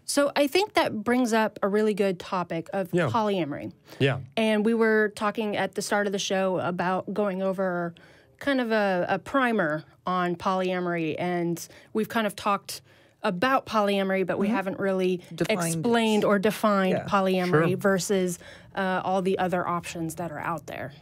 So I think that brings up a really good topic of polyamory. Yeah. And we were talking at the start of the show about going over kind of a primer on polyamory, and we've kind of talked about polyamory, but we haven't really explained or defined polyamory versus all the other options that are out there.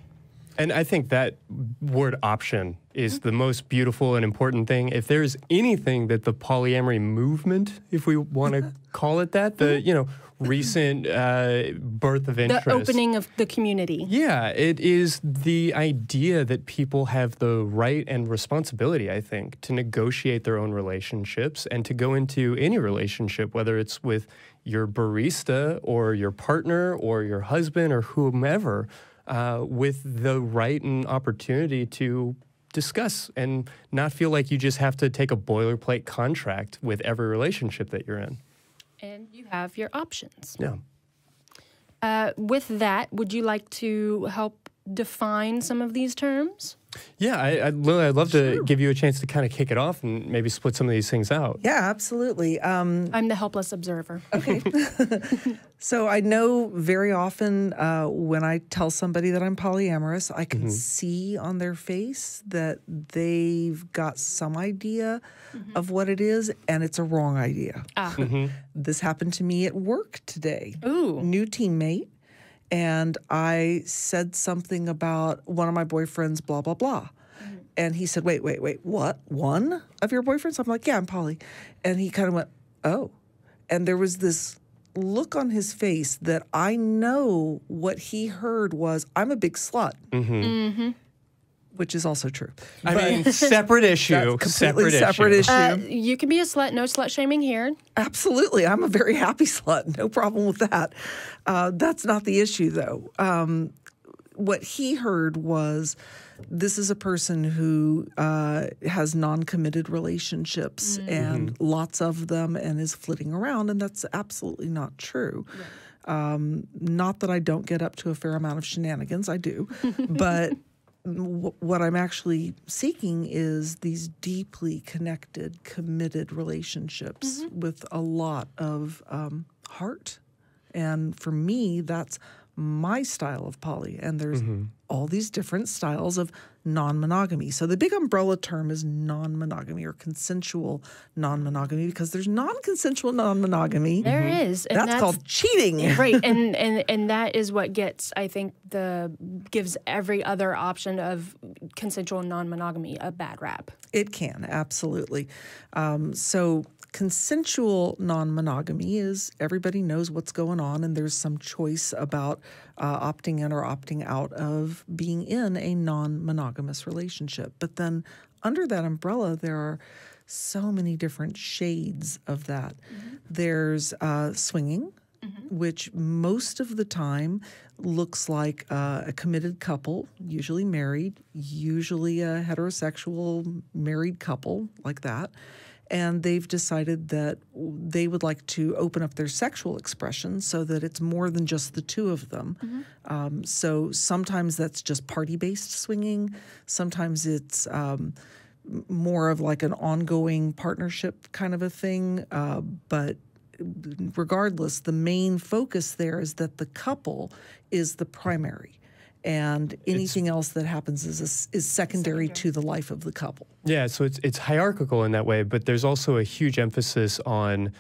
And I think that word option is the most beautiful and important thing. If there's anything that the polyamory movement, if we want to call it that, the, you know, recent birth of interest. The opening of the community. Yeah, it is the idea that people have the right and responsibility, I think, to negotiate their own relationships and to go into any relationship, whether it's with your barista or your partner or your husband or whomever, with the right and opportunity to discuss and not feel like you just have to take a boilerplate contract with every relationship that you're in. And you have your options. Yeah. With that, would you like to help define some of these terms? Yeah, I'd love to give you a chance to kind of kick it off and maybe split some of these things out. Yeah, absolutely. I'm the helpless observer. Okay. So I know very often when I tell somebody that I'm polyamorous, I can see on their face that they've got some idea of what it is, and it's a wrong idea. This happened to me at work today. Ooh. New teammate. And I said something about one of my boyfriends, blah, blah, blah. And he said, wait, what? One of your boyfriends? I'm like, yeah, I'm poly. And he kind of went, oh. And there was this look on his face that I know what he heard was, I'm a big slut. Which is also true. I mean, separate issue. Completely separate issue. You can be a slut, no slut shaming here. Absolutely. I'm a very happy slut. No problem with that. That's not the issue, though. What he heard was this is a person who has non-committed relationships and lots of them and is flitting around, and that's absolutely not true. Right. Not that I don't get up to a fair amount of shenanigans. I do. But what I'm actually seeking is these deeply connected, committed relationships with a lot of heart. And for me, that's my style of poly. And there's all these different styles of non-monogamy. So the big umbrella term is non-monogamy or consensual non-monogamy, because there's non-consensual non-monogamy. There is. And that's called cheating. Right. And that is what gets, I think, gives every other option of consensual non-monogamy a bad rap. It can, absolutely. So consensual non-monogamy is everybody knows what's going on, and there's some choice about opting in or opting out of being in a non-monogamous relationship. But then under that umbrella, there are so many different shades of that. There's swinging, which most of the time looks like a committed couple, usually married, usually a heterosexual married couple like that. And they've decided that they would like to open up their sexual expression so that it's more than just the two of them. So sometimes that's just party-based swinging. Sometimes it's more of like an ongoing partnership kind of a thing. But regardless, the main focus there is that the couple is the primary. And anything else that happens is secondary to the life of the couple. Yeah, so it's hierarchical in that way, but there's also a huge emphasis on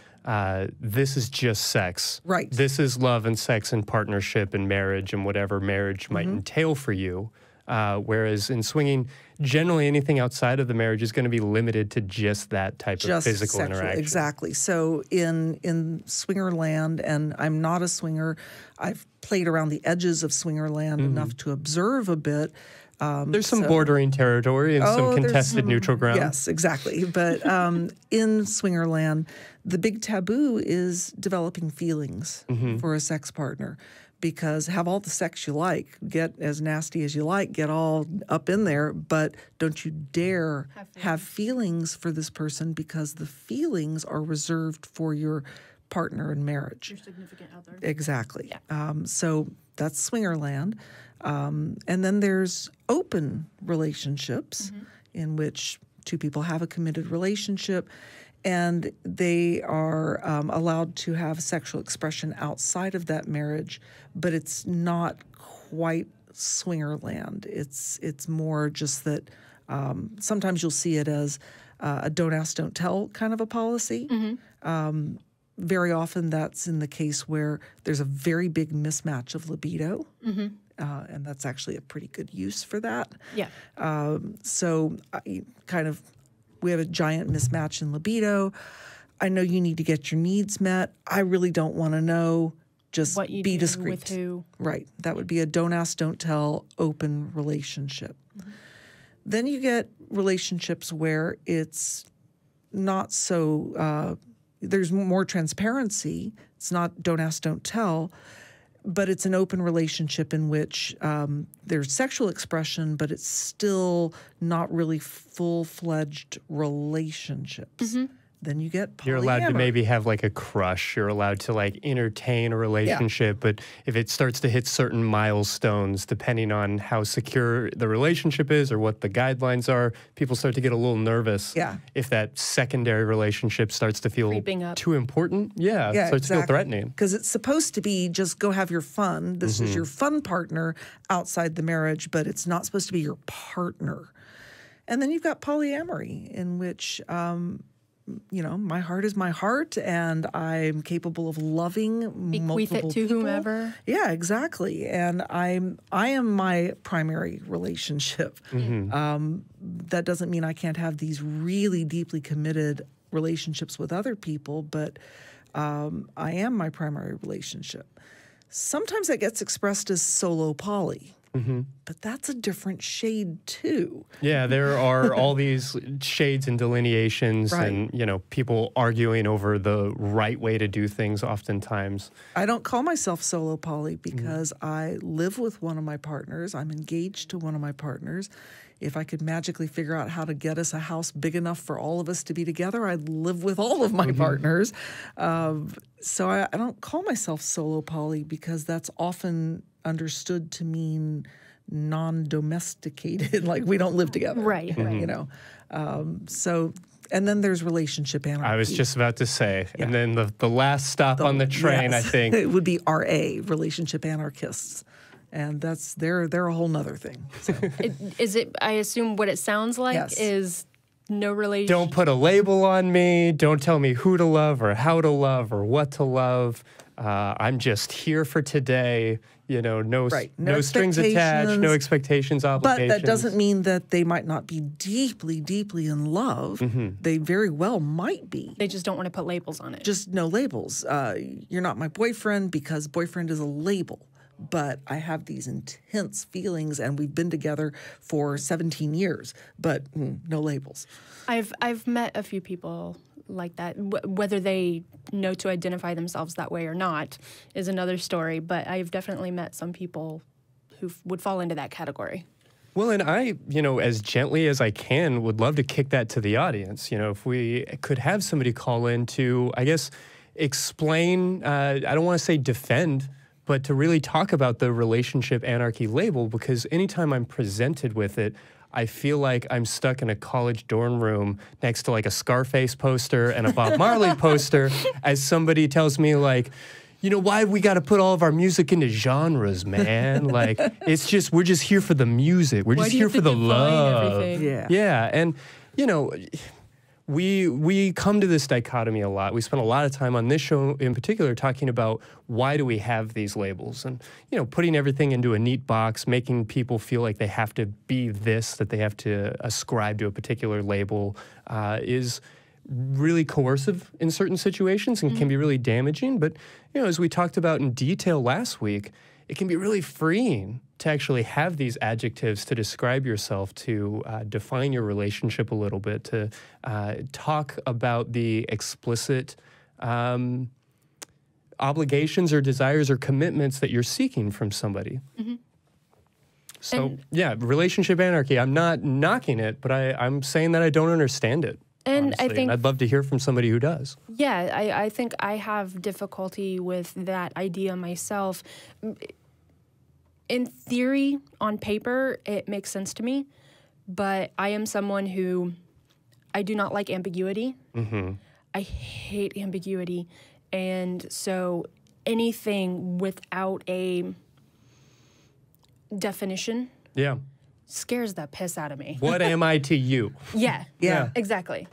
this is just sex. Right. This is love and sex and partnership and marriage and whatever marriage might entail for you. Whereas in swinging, generally anything outside of the marriage is going to be limited to just that type of physical interaction. Exactly. So in swinger land, and I'm not a swinger, I've played around the edges of swinger land enough to observe a bit. There's some bordering territory and some contested neutral ground. Yes, exactly. But in swinger land, the big taboo is developing feelings for a sex partner. Because have all the sex you like, get as nasty as you like, get all up in there, but don't you dare have feelings for this person, because the feelings are reserved for your partner in marriage. Your significant other. Exactly. Yeah. So that's swinger land. And then there's open relationships in which two people have a committed relationship. and they are allowed to have sexual expression outside of that marriage, but it's not quite swinger land. It's more just that sometimes you'll see it as a don't ask, don't tell kind of a policy. Very often that's in the case where there's a very big mismatch of libido, and that's actually a pretty good use for that. Yeah. So we have a giant mismatch in libido. I know you need to get your needs met. I really don't want to know. Just what you be do discreet. With who. Right. That would be a don't ask, don't tell, open relationship. Then you get relationships where it's not so, there's more transparency. It's not don't ask, don't tell, but it's an open relationship in which there's sexual expression, but it's still not really full-fledged relationships. Then you get polyamory. You're allowed to maybe have like a crush. You're allowed to like entertain a relationship. But if it starts to hit certain milestones, depending on how secure the relationship is or what the guidelines are, people start to get a little nervous. If that secondary relationship starts to feel too important, starts to feel threatening. Because it's supposed to be just go have your fun. This is your fun partner outside the marriage, but it's not supposed to be your partner. And then you've got polyamory, in which my heart is my heart, and I'm capable of loving multiple it to people. Whomever. Yeah, exactly. And I am my primary relationship. That doesn't mean I can't have these really deeply committed relationships with other people, but I am my primary relationship. Sometimes that gets expressed as solo poly. But that's a different shade too. Yeah, there are all these shades and delineations and, people arguing over the right way to do things oftentimes. I don't call myself solo poly because I live with one of my partners. I'm engaged to one of my partners. If I could magically figure out how to get us a house big enough for all of us to be together, I'd live with all of my partners. So I don't call myself solo poly because that's often understood to mean non-domesticated, like we don't live together. Right. So, and then there's relationship anarchy. I was just about to say. And then the last stop on the train, I think. It would be RA, relationship anarchists. And they're a whole nother thing. So. I assume what it sounds like is no relation. Don't put a label on me. Don't tell me who to love or how to love or what to love. I'm just here for today. No strings attached, no expectations, obligations. But that doesn't mean that they might not be deeply, deeply in love. They very well might be. They just don't want to put labels on it. Just no labels. You're not my boyfriend because boyfriend is a label. But I have these intense feelings, and we've been together for 17 years, but no labels. I've met a few people like that. Whether they know to identify themselves that way or not is another story, but I've definitely met some people who would fall into that category. Well, and I, as gently as I can, would love to kick that to the audience. If we could have somebody call in to, I guess, explain, I don't want to say defend, but to really talk about the relationship anarchy label, because anytime I'm presented with it, I feel like I'm stuck in a college dorm room next to like a Scarface poster and a Bob Marley poster as somebody tells me like, why have we got to put all of our music into genres, man? Like, we're just here for the music. We're just here for the love. Everything? Yeah. And, we come to this dichotomy a lot. We spend a lot of time on this show in particular talking about why do we have these labels and, putting everything into a neat box, making people feel like they have to be this, that they have to ascribe to a particular label is really coercive in certain situations and can be really damaging. But, as we talked about in detail last week, it can be really freeing to actually have these adjectives to describe yourself, to define your relationship a little bit, to talk about the explicit obligations or desires or commitments that you're seeking from somebody. So, relationship anarchy, I'm not knocking it, but I'm saying that I don't understand it. And honestly. I think I'd love to hear from somebody who does. Yeah, I think I have difficulty with that idea myself. In theory, on paper, it makes sense to me, but I am someone who, I do not like ambiguity. I hate ambiguity. And so anything without a definition Yeah. scares the piss out of me. What am I to you? Yeah. Yeah. Exactly.